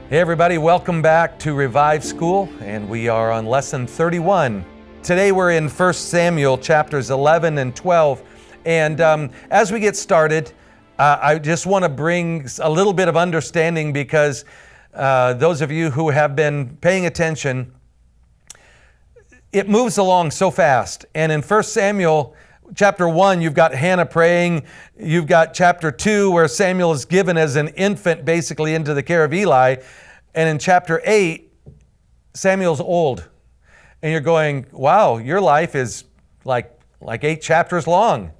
Hey everybody, welcome back to Revive School, and we are on lesson 31. Today we're in 1 Samuel chapters 11 and 12, and as we get started, I just want to bring a little bit of understanding because those of you who have been paying attention, it moves along so fast. And in 1 Samuel chapter 1, you've got Hannah praying. You've got chapter 2 where Samuel is given as an infant basically into the care of Eli. And in chapter 8, Samuel's old. And you're going, wow, your life is like 8 chapters long.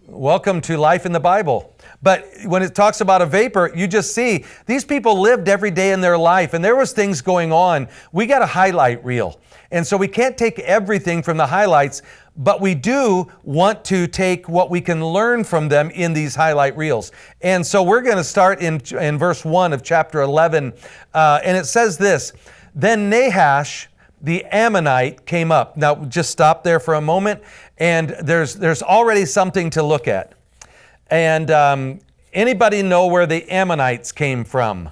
Welcome to life in the Bible. But when it talks about a vapor, you just see these people lived every day in their life and there was things going on. We got a highlight reel. And so we can't take everything from the highlights, but we do want to take what we can learn from them in these highlight reels. And so we're going to start in verse 1 of chapter 11. And it says this, "Then Nahash, the Ammonite, came up." Now just stop there for a moment. And there's already something to look at. And anybody know where the Ammonites came from?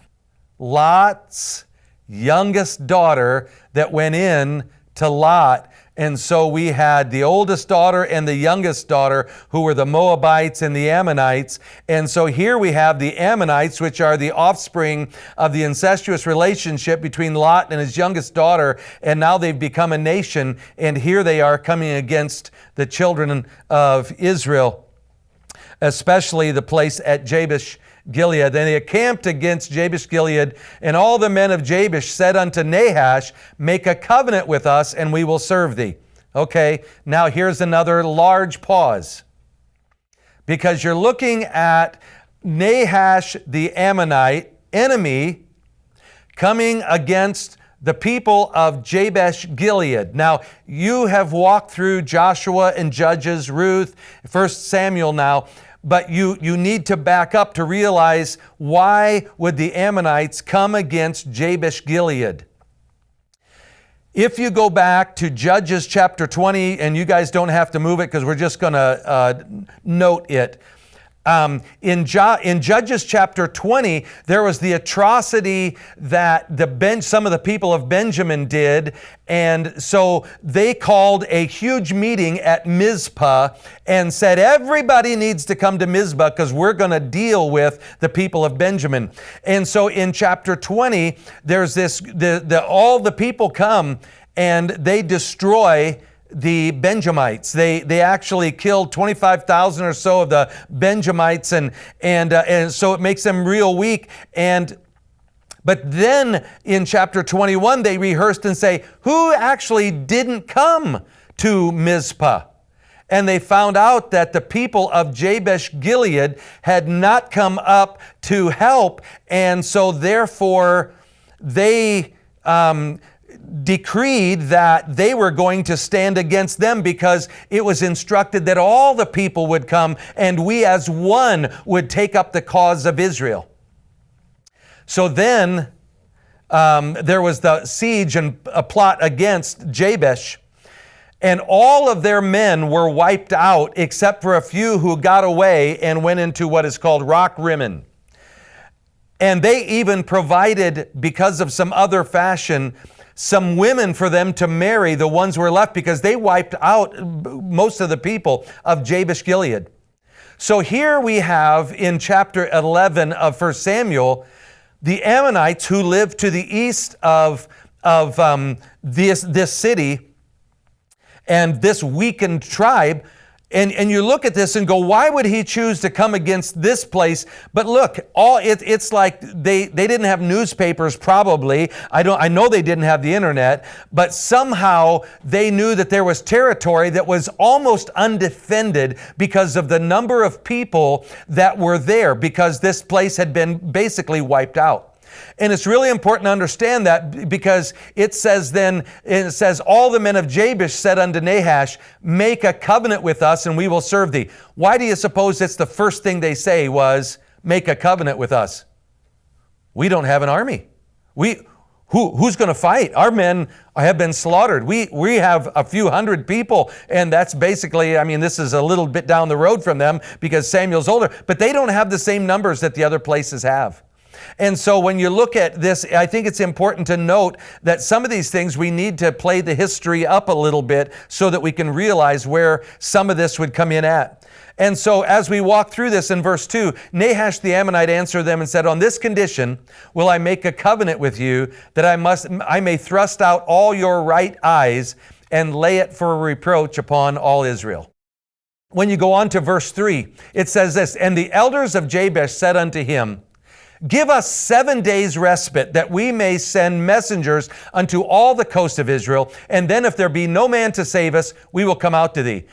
Lot's youngest daughter that went in to Lot. And so we had the oldest daughter and the youngest daughter who were the Moabites and the Ammonites. And so here we have the Ammonites, which are the offspring of the incestuous relationship between Lot and his youngest daughter. And now they've become a nation. And here they are coming against the children of Israel, especially the place at Jabesh Gilead. And they camped against Jabesh Gilead, and all the men of Jabesh said unto Nahash, "Make a covenant with us, and we will serve thee." Okay, now here's another large pause, because you're looking at Nahash the Ammonite, enemy, coming against the people of Jabesh Gilead. Now, you have walked through Joshua and Judges, Ruth, 1 Samuel now, but you need to back up to realize, why would the Ammonites come against Jabesh Gilead? If you go back to Judges chapter 20, and you guys don't have to move it because we're just going to note it. In Judges chapter 20, there was the atrocity that some of the people of Benjamin did. And so they called a huge meeting at Mizpah and said, everybody needs to come to Mizpah because we're going to deal with the people of Benjamin. And so in chapter 20, there's this, all the people come and they destroy the Benjamites. They actually killed 25,000 or so of the Benjamites, and so it makes them real weak. But then in chapter 21, they rehearsed and say, who actually didn't come to Mizpah? And they found out that the people of Jabesh Gilead had not come up to help, and so therefore they decreed that they were going to stand against them, because it was instructed that all the people would come and we as one would take up the cause of Israel. So then there was the siege and a plot against Jabesh, and all of their men were wiped out except for a few who got away and went into what is called Rock Rimmon. And they even provided, because of some other fashion, some women for them to marry, the ones who were left, because they wiped out most of the people of Jabesh Gilead. So here we have in chapter 11 of 1 Samuel, the Ammonites who lived to the east of this city and this weakened tribe. And you look at this and go, why would he choose to come against this place? But look, it's like they didn't have newspapers probably. I know they didn't have the internet, but somehow they knew that there was territory that was almost undefended because of the number of people that were there, because this place had been basically wiped out. And it's really important to understand that, because it says all the men of Jabesh said unto Nahash, "Make a covenant with us and we will serve thee." Why do you suppose it's the first thing they say was, make a covenant with us? We don't have an army. Who's going to fight? Our men have been slaughtered. We have a few hundred people, and that's basically, this is a little bit down the road from them because Samuel's older, but they don't have the same numbers that the other places have. And so when you look at this, I think it's important to note that some of these things we need to play the history up a little bit so that we can realize where some of this would come in at. And so as we walk through this in verse 2, Nahash the Ammonite answered them and said, "On this condition will I make a covenant with you, that I may thrust out all your right eyes and lay it for a reproach upon all Israel." When you go on to verse 3, it says this, "And the elders of Jabesh said unto him, Give us 7 days respite, that we may send messengers unto all the coast of Israel, and then if there be no man to save us, we will come out to thee."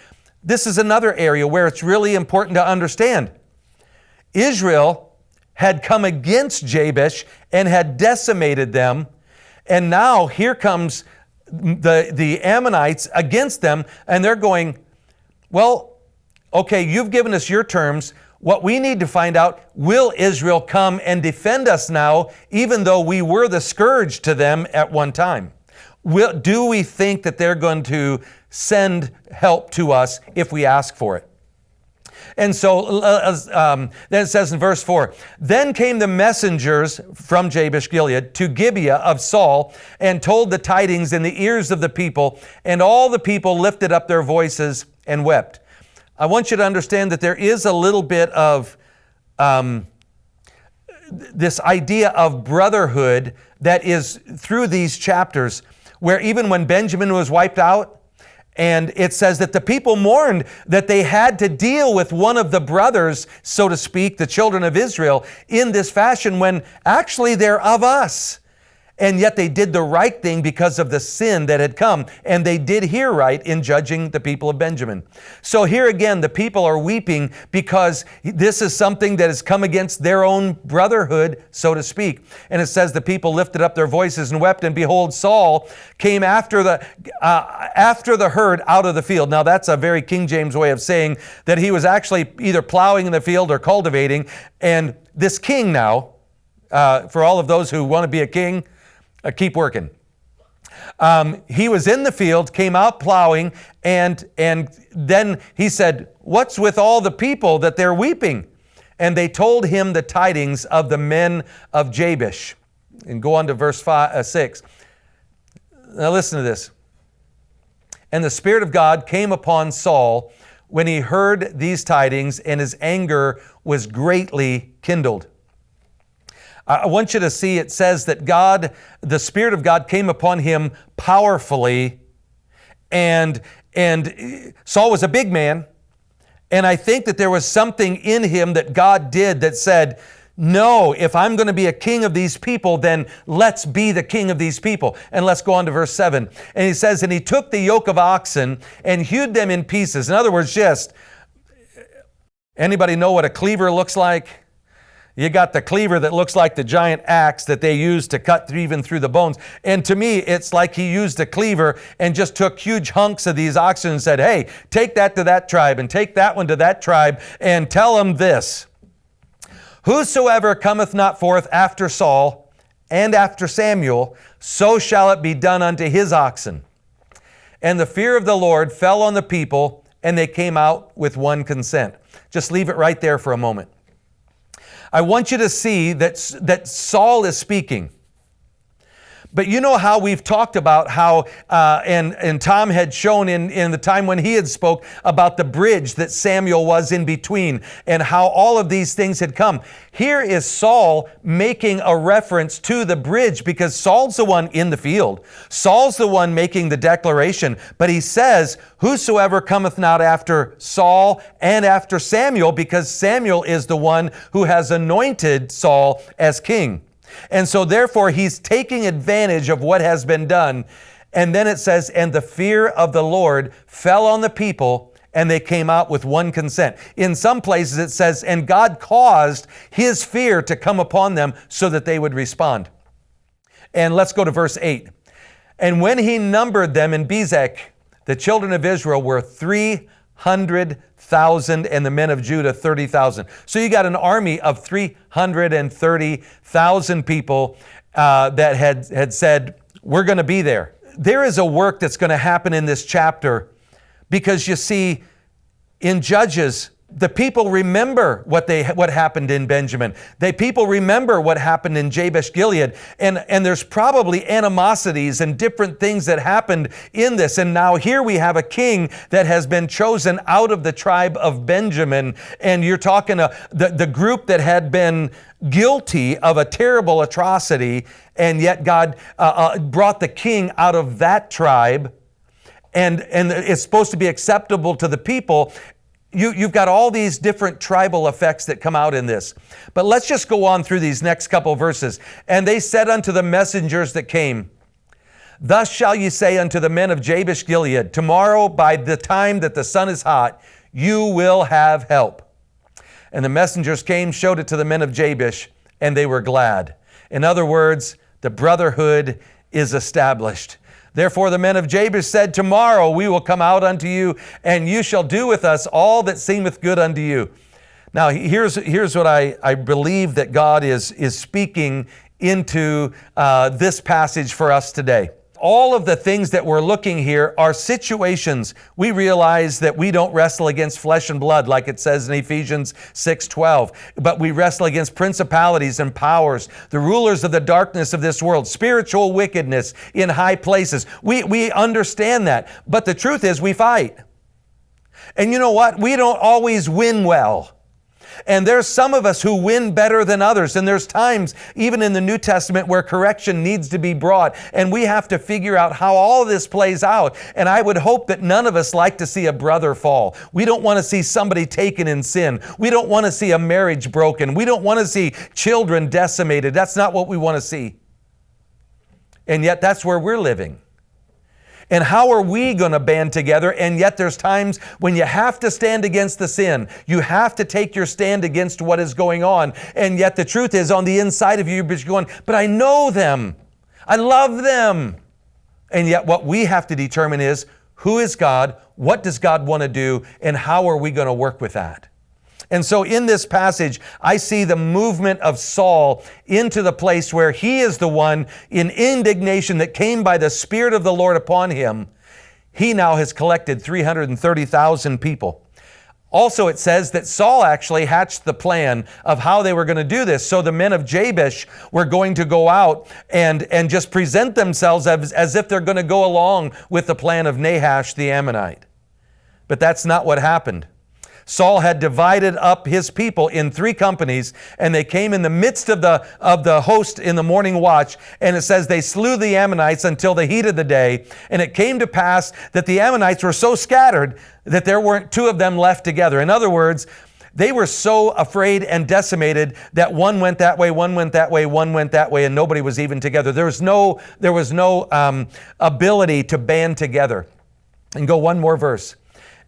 This is another area where it's really important to understand. Israel had come against Jabesh and had decimated them, and now here comes the Ammonites against them, and they're going, "Well, okay, you've given us your terms. What we need to find out, will Israel come and defend us now, even though we were the scourge to them at one time? Do we think that they're going to send help to us if we ask for it?" And so then it says in verse 4, "Then came the messengers from Jabesh Gilead to Gibeah of Saul and told the tidings in the ears of the people, and all the people lifted up their voices and wept." I want you to understand that there is a little bit of this idea of brotherhood that is through these chapters, where even when Benjamin was wiped out, and it says that the people mourned that they had to deal with one of the brothers, so to speak, the children of Israel, in this fashion, when actually they're of us. And yet they did the right thing because of the sin that had come. And they did here right in judging the people of Benjamin. So here again, the people are weeping because this is something that has come against their own brotherhood, so to speak. And it says the people lifted up their voices and wept, and behold, Saul came after the herd out of the field. Now that's a very King James way of saying that he was actually either plowing in the field or cultivating. And this king now, for all of those who want to be a king, keep working. He was in the field, came out plowing, and then he said, "What's with all the people that they're weeping?" And they told him the tidings of the men of Jabesh. And go on to verse 6. Now listen to this. "And the Spirit of God came upon Saul when he heard these tidings, and his anger was greatly kindled." I want you to see, it says that the Spirit of God came upon him powerfully, and Saul was a big man, and I think that there was something in him that God did that said, "No, if I'm going to be a king of these people, then let's be the king of these people." And let's go on to verse 7. And he says, "And he took the yoke of oxen and hewed them in pieces." In other words, just, anybody know what a cleaver looks like? You got the cleaver that looks like the giant axe that they use to cut even through the bones. And to me, it's like he used a cleaver and just took huge hunks of these oxen and said, "Hey, take that to that tribe and take that one to that tribe and tell them this. Whosoever cometh not forth after Saul and after Samuel, so shall it be done unto his oxen." And the fear of the Lord fell on the people, and they came out with one consent. Just leave it right there for a moment. I want you to see that Saul is speaking. But you know how we've talked about how, and Tom had shown in the time when he had spoke about the bridge that Samuel was in between, and how all of these things had come. Here is Saul making a reference to the bridge, because Saul's the one in the field. Saul's the one making the declaration. But he says, "Whosoever cometh not after Saul and after Samuel," because Samuel is the one who has anointed Saul as king. And so therefore he's taking advantage of what has been done. And then it says, "And the fear of the Lord fell on the people, and they came out with one consent." In some places it says, "And God caused his fear to come upon them so that they would respond." And let's go to verse 8. "And when he numbered them in Bezek, the children of Israel were 300,000, and the men of Judah 30,000. So you got an army of 330,000 people that had said, "We're going to be there." There is a work that's going to happen in this chapter, because you see, in Judges, The people remember what happened in Benjamin. People remember what happened in Jabesh Gilead. And there's probably animosities and different things that happened in this. And now here we have a king that has been chosen out of the tribe of Benjamin. And you're talking the group that had been guilty of a terrible atrocity. And yet God brought the king out of that tribe. And it's supposed to be acceptable to the people. You've got all these different tribal effects that come out in this. But let's just go on through these next couple verses. And they said unto the messengers that came, Thus shall ye say unto the men of Jabesh Gilead, Tomorrow by the time that the sun is hot, you will have help. And the messengers came, showed it to the men of Jabesh, and they were glad. In other words, the brotherhood is established. Therefore the men of Jabesh said, Tomorrow we will come out unto you, and you shall do with us all that seemeth good unto you. Now here's what I believe that God is speaking into this passage for us today. All of the things that we're looking here are situations. We realize that we don't wrestle against flesh and blood like it says in Ephesians 6:12, but we wrestle against principalities and powers, the rulers of the darkness of this world, spiritual wickedness in high places. We understand that, but the truth is we fight. And you know what? We don't always win well. And there's some of us who win better than others. And there's times, even in the New Testament, where correction needs to be brought. And we have to figure out how all this plays out. And I would hope that none of us like to see a brother fall. We don't want to see somebody taken in sin. We don't want to see a marriage broken. We don't want to see children decimated. That's not what we want to see. And yet that's where we're living. And how are we going to band together? And yet there's times when you have to stand against the sin. You have to take your stand against what is going on. And yet the truth is on the inside of you, you're going, but I know them. I love them. And yet what we have to determine is, who is God? What does God want to do? And how are we going to work with that? And so in this passage, I see the movement of Saul into the place where he is the one in indignation that came by the Spirit of the Lord upon him. He now has collected 330,000 people. Also, it says that Saul actually hatched the plan of how they were going to do this. So the men of Jabesh were going to go out and just present themselves as if they're going to go along with the plan of Nahash the Ammonite. But that's not what happened. Saul had divided up his people in 3 companies, and they came in the midst of the host in the morning watch. And it says they slew the Ammonites until the heat of the day. And it came to pass that the Ammonites were so scattered that there weren't 2 of them left together. In other words, they were so afraid and decimated that one went that way, one went that way, one went that way, and nobody was even together. There was no ability to band together. And go one more verse.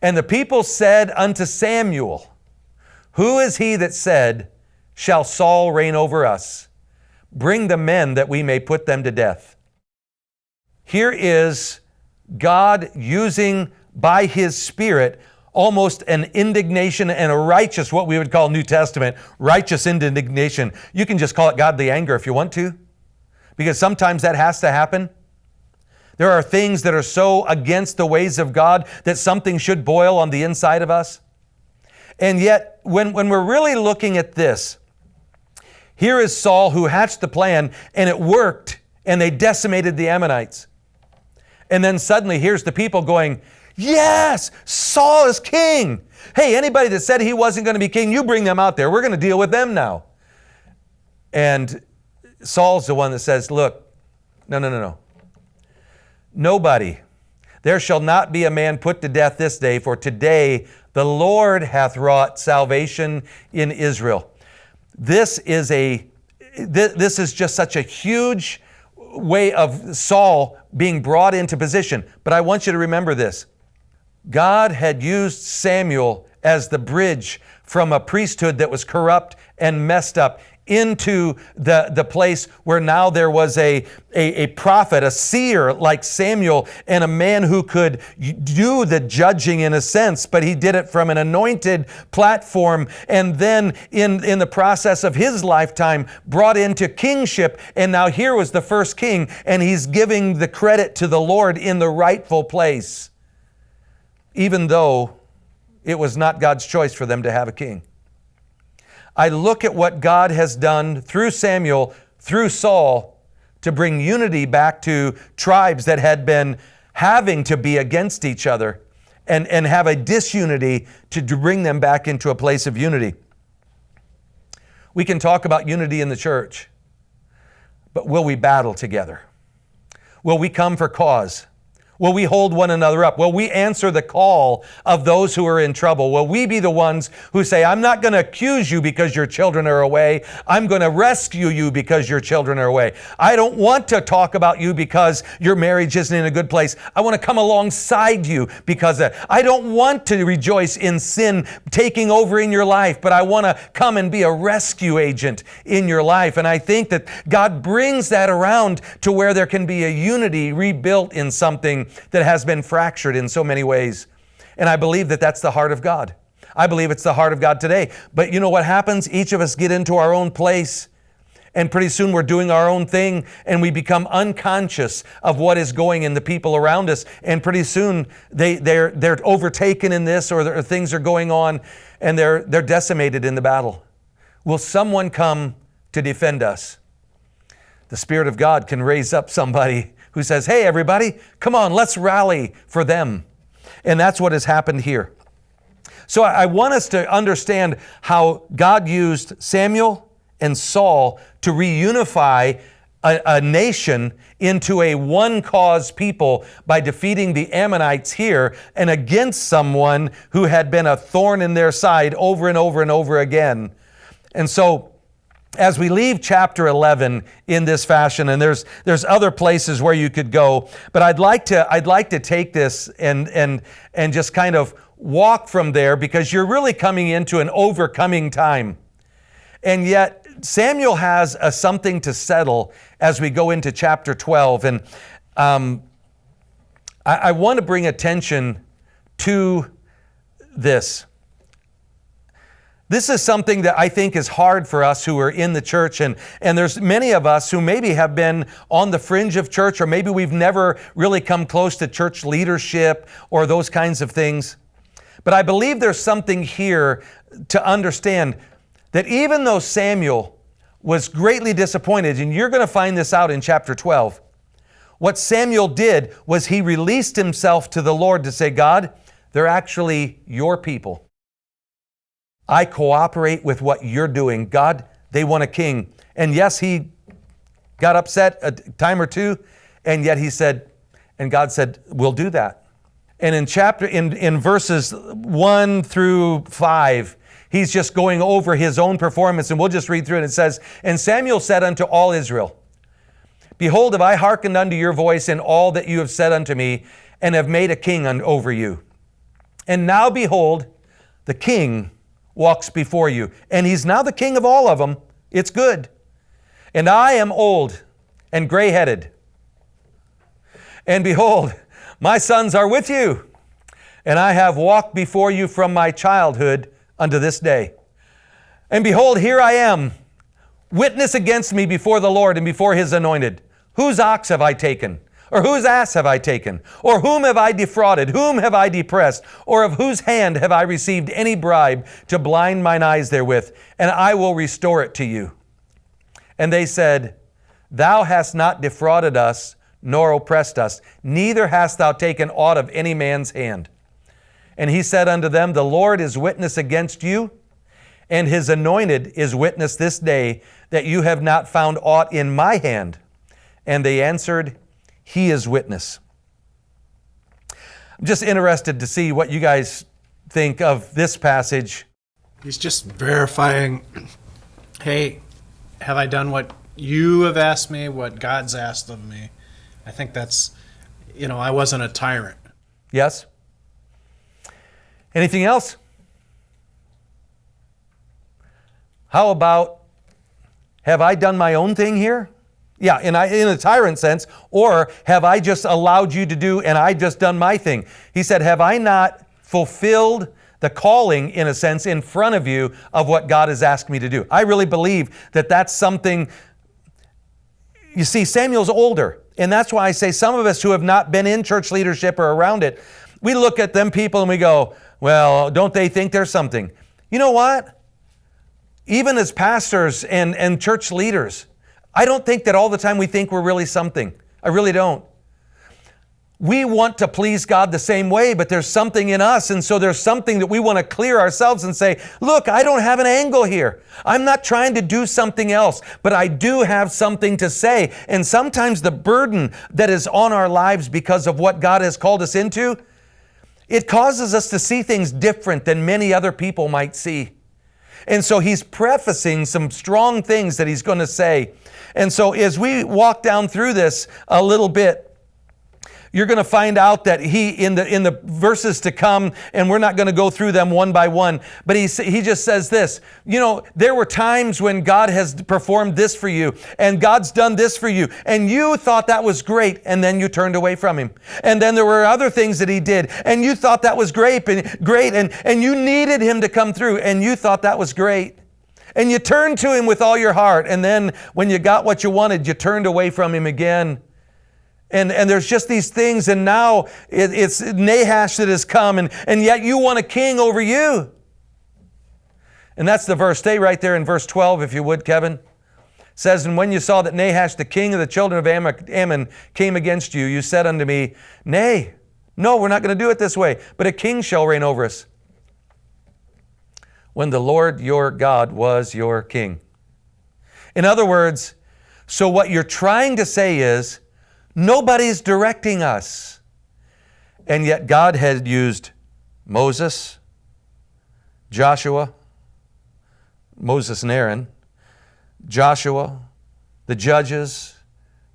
And the people said unto Samuel, Who is he that said, Shall Saul reign over us? Bring the men that we may put them to death. Here is God using by His Spirit almost an indignation and a righteous, what we would call New Testament, righteous indignation. You can just call it godly anger if you want to, because sometimes that has to happen. There are things that are so against the ways of God that something should boil on the inside of us. And yet, when we're really looking at this, here is Saul who hatched the plan, and it worked, and they decimated the Ammonites. And then suddenly, here's the people going, yes, Saul is king. Hey, anybody that said he wasn't going to be king, you bring them out there. We're going to deal with them now. And Saul's the one that says, look, no. Nobody. There shall not be a man put to death this day, for today the Lord hath wrought salvation in Israel. This is just such a huge way of Saul being brought into position. But I want you to remember this. God had used Samuel as the bridge from a priesthood that was corrupt and messed up into the place where now there was a prophet, a seer like Samuel, and a man who could do the judging in a sense, but he did it from an anointed platform, and then in the process of his lifetime brought into kingship. And now here was the first king, and he's giving the credit to the Lord in the rightful place, even though it was not God's choice for them to have a king. I look at what God has done through Samuel, through Saul, to bring unity back to tribes that had been having to be against each other and have a disunity to bring them back into a place of unity. We can talk about unity in the church, but will we battle together? Will we come for cause? Will we hold one another up? Will we answer the call of those who are in trouble? Will we be the ones who say, I'm not going to accuse you because your children are away. I'm going to rescue you because your children are away. I don't want to talk about you because your marriage isn't in a good place. I want to come alongside you because I don't want to rejoice in sin taking over in your life, but I want to come and be a rescue agent in your life. And I think that God brings that around to where there can be a unity rebuilt in something that has been fractured in so many ways. And I believe that that's the heart of God. I believe it's the heart of God today. But you know what happens? Each of us get into our own place, and pretty soon we're doing our own thing, and we become unconscious of what is going in the people around us. And pretty soon they're overtaken in this, or things are going on, and they're decimated in the battle. Will someone come to defend us? The Spirit of God can raise up somebody who says, hey, everybody, come on, let's rally for them. And that's what has happened here. So I want us to understand how God used Samuel and Saul to reunify a nation into a one-cause people by defeating the Ammonites here and against someone who had been a thorn in their side over and over and over again. And so as we leave chapter 11 in this fashion, and there's other places where you could go, but I'd like to take this and just kind of walk from there, because you're really coming into an overcoming time. And yet Samuel has something to settle as we go into chapter 12. And I want to bring attention to this. This is something that I think is hard for us who are in the church, and there's many of us who maybe have been on the fringe of church, or maybe we've never really come close to church leadership or those kinds of things. But I believe there's something here to understand, that even though Samuel was greatly disappointed, and you're going to find this out in chapter 12, what Samuel did was he released himself to the Lord to say, God, they're actually your people. I cooperate with what you're doing. God, they want a king. And yes, he got upset a time or two, and yet he said, and God said, we'll do that. And in verses 1 through 5, he's just going over his own performance, and we'll just read through it. It says, and Samuel said unto all Israel, behold, have I hearkened unto your voice in all that you have said unto me, and have made a king over you. And now behold, the king walks before you. And he's now the king of all of them. It's good. And I am old and gray-headed. And behold, my sons are with you. And I have walked before you from my childhood unto this day. And behold, here I am, witness against me before the Lord and before his anointed. Whose ox have I taken? Or whose ass have I taken? Or whom have I defrauded? Whom have I depressed? Or of whose hand have I received any bribe to blind mine eyes therewith? And I will restore it to you. And they said, thou hast not defrauded us, nor oppressed us, neither hast thou taken aught of any man's hand. And he said unto them, the Lord is witness against you, and his anointed is witness this day, that you have not found aught in my hand. And they answered, he is witness. I'm just interested to see what you guys think of this passage. He's just verifying, hey, have I done what you have asked me, what God's asked of me? I think that's, I wasn't a tyrant. Yes. Anything else? How about, have I done my own thing here? Yeah, in a tyrant sense. Or have I just allowed you to do, and I just done my thing? He said, have I not fulfilled the calling, in a sense, in front of you of what God has asked me to do? I really believe that that's something. You see, Samuel's older. And that's why I say some of us who have not been in church leadership or around it, we look at them people and we go, Well, don't they think they're something? You know what? Even as pastors and church leaders, I don't think that all the time we think we're really something. I really don't. We want to please God the same way, but there's something in us, and so there's something that we want to clear ourselves and say, look, I don't have an angle here. I'm not trying to do something else, but I do have something to say. And sometimes the burden that is on our lives because of what God has called us into, it causes us to see things different than many other people might see. And so he's prefacing some strong things that he's going to say. And so as we walk down through this a little bit, you're going to find out that he, in the verses to come, and we're not going to go through them one by one, but he just says this, you know, there were times when God has performed this for you, and God's done this for you, and you thought that was great, and then you turned away from him. And then there were other things that he did, and you thought that was great, and you needed him to come through, and you thought that was great. And you turned to him with all your heart, and then when you got what you wanted, you turned away from him again. And there's just these things, and now it's Nahash that has come, and yet you want a king over you. And that's the verse. Stay right there in verse 12, if you would, Kevin. It says, and when you saw that Nahash, the king of the children of Ammon, came against you, you said unto me, nay, no, we're not going to do it this way, but a king shall reign over us. When the Lord your God was your king. In other words, so what you're trying to say is, nobody's directing us. And yet God had used Moses, Joshua, Moses and Aaron, Joshua, the judges,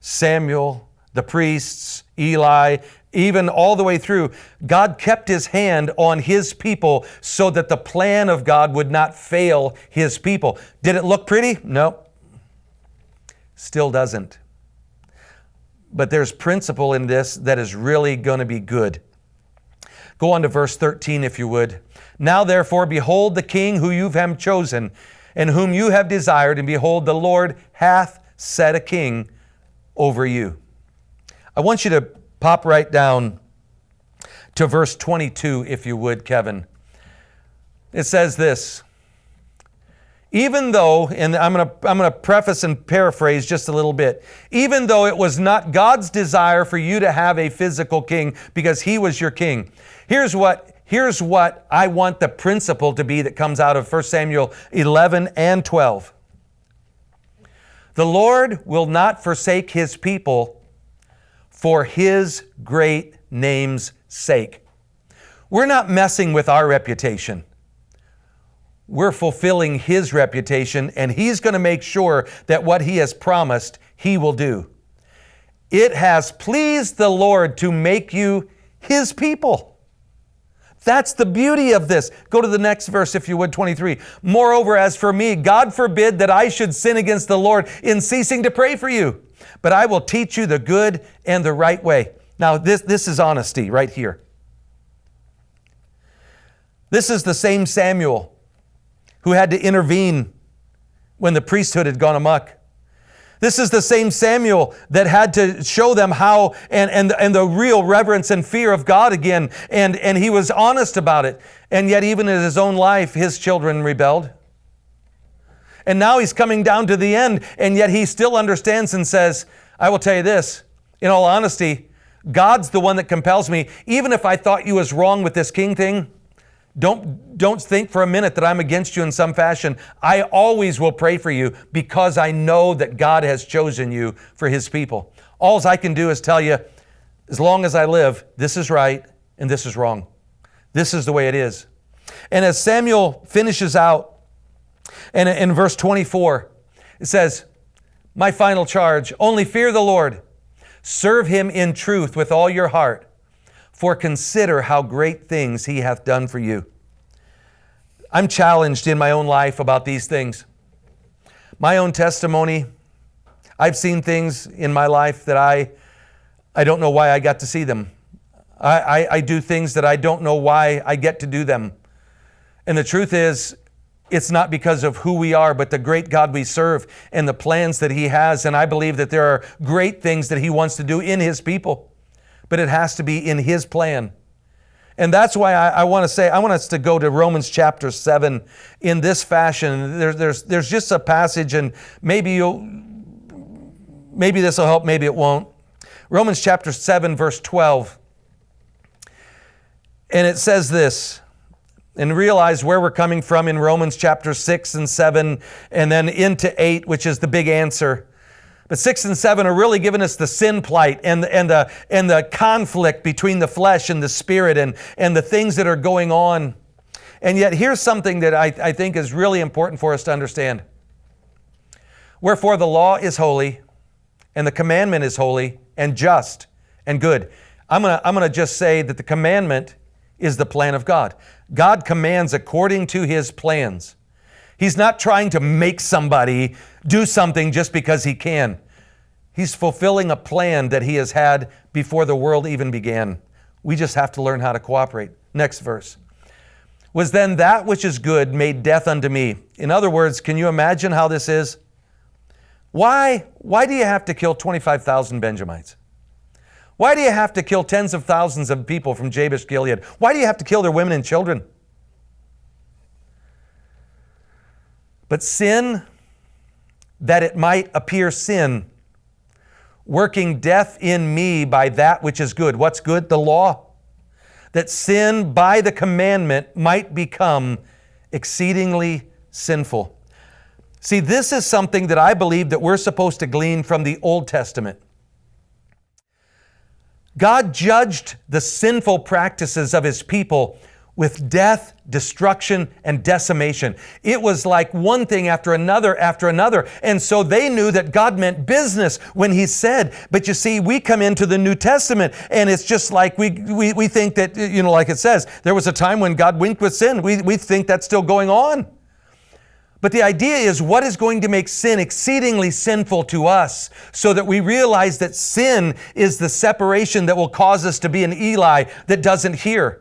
Samuel, the priests, Eli, even all the way through. God kept his hand on his people so that the plan of God would not fail his people. Did it look pretty? No. Still doesn't. But there's principle in this that is really going to be good. Go on to verse 13, if you would. Now therefore, behold the king who you have chosen, and whom you have desired, and behold, the Lord hath set a king over you. I want you to pop right down to verse 22, if you would, Kevin. It says this. Even though, and I'm going to preface and paraphrase just a little bit, even though it was not God's desire for you to have a physical king because he was your king, here's what I want the principle to be that comes out of 1 Samuel 11 and 12. The Lord will not forsake his people for his great name's sake. We're not messing with our reputation. We're fulfilling his reputation, and he's going to make sure that what he has promised, he will do. It has pleased the Lord to make you his people. That's the beauty of this. Go to the next verse, if you would, 23. Moreover, as for me, God forbid that I should sin against the Lord in ceasing to pray for you, but I will teach you the good and the right way. Now, this is honesty right here. This is the same Samuel who had to intervene when the priesthood had gone amok. This is the same Samuel that had to show them how and the real reverence and fear of God again. And he was honest about it. And yet even in his own life, his children rebelled. And now he's coming down to the end, and yet he still understands and says, I will tell you this, in all honesty, God's the one that compels me. Even if I thought you was wrong with this king thing, don't think for a minute that I'm against you in some fashion. I always will pray for you because I know that God has chosen you for his people. All I can do is tell you, as long as I live, this is right and this is wrong. This is the way it is. And as Samuel finishes out, and in verse 24, it says, my final charge, only fear the Lord. Serve him in truth with all your heart. For consider how great things he hath done for you. I'm challenged in my own life about these things. My own testimony, I've seen things in my life that I don't know why I got to see them. I do things that I don't know why I get to do them. And the truth is, it's not because of who we are, but the great God we serve and the plans that he has. And I believe that there are great things that he wants to do in his people. But it has to be in his plan. And that's why I want us to go to Romans chapter 7 in this fashion. There's just a passage, and maybe this will help, maybe it won't. Romans chapter 7, verse 12. And it says this, and realize where we're coming from in Romans chapter 6 and 7, and then into 8, which is the big answer. But 6 and 7 are really giving us the sin plight and the conflict between the flesh and the spirit and the things that are going on. And yet here's something that I think is really important for us to understand. Wherefore the law is holy, and the commandment is holy and just and good. I'm gonna just say that the commandment is the plan of God. God commands according to His plans. He's not trying to make somebody do something just because He can. He's fulfilling a plan that He has had before the world even began. We just have to learn how to cooperate. Next verse. Was then that which is good made death unto me? In other words, can you imagine how this is? Why do you have to kill 25,000 Benjamites? Why do you have to kill tens of thousands of people from Jabesh Gilead? Why do you have to kill their women and children? But sin, that it might appear sin, working death in me by that which is good. What's good? The law. That sin by the commandment might become exceedingly sinful. See, this is something that I believe that we're supposed to glean from the Old Testament. God judged the sinful practices of His people with death, destruction, and decimation. It was like one thing after another. And so they knew that God meant business when He said, but you see, we come into the New Testament and it's just like we think that, like it says, there was a time when God winked with sin. We think that's still going on. But the idea is, what is going to make sin exceedingly sinful to us so that we realize that sin is the separation that will cause us to be an Eli that doesn't hear.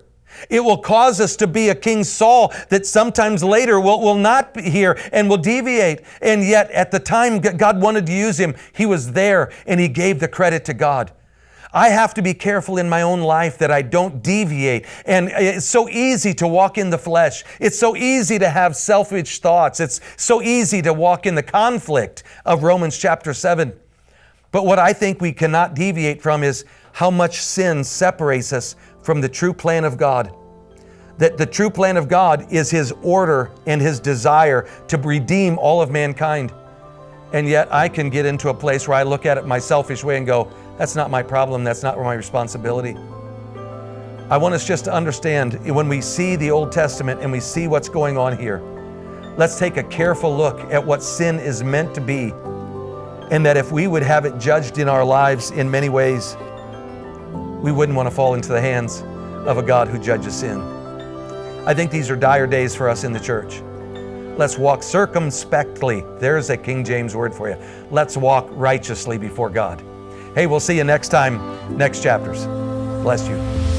It will cause us to be a King Saul that sometimes later will not hear and will deviate. And yet at the time God wanted to use him, he was there and he gave the credit to God. I have to be careful in my own life that I don't deviate. And it's so easy to walk in the flesh. It's so easy to have selfish thoughts. It's so easy to walk in the conflict of Romans chapter 7. But what I think we cannot deviate from is how much sin separates us from the true plan of God. That the true plan of God is His order and His desire to redeem all of mankind. And yet I can get into a place where I look at it my selfish way and go, that's not my problem, that's not my responsibility. I want us just to understand, when we see the Old Testament and we see what's going on here, let's take a careful look at what sin is meant to be, and that if we would have it judged in our lives in many ways, we wouldn't want to fall into the hands of a God who judges sin. I think these are dire days for us in the church. Let's walk circumspectly. There's a King James word for you. Let's walk righteously before God. Hey, we'll see you next time, next chapters. Bless you.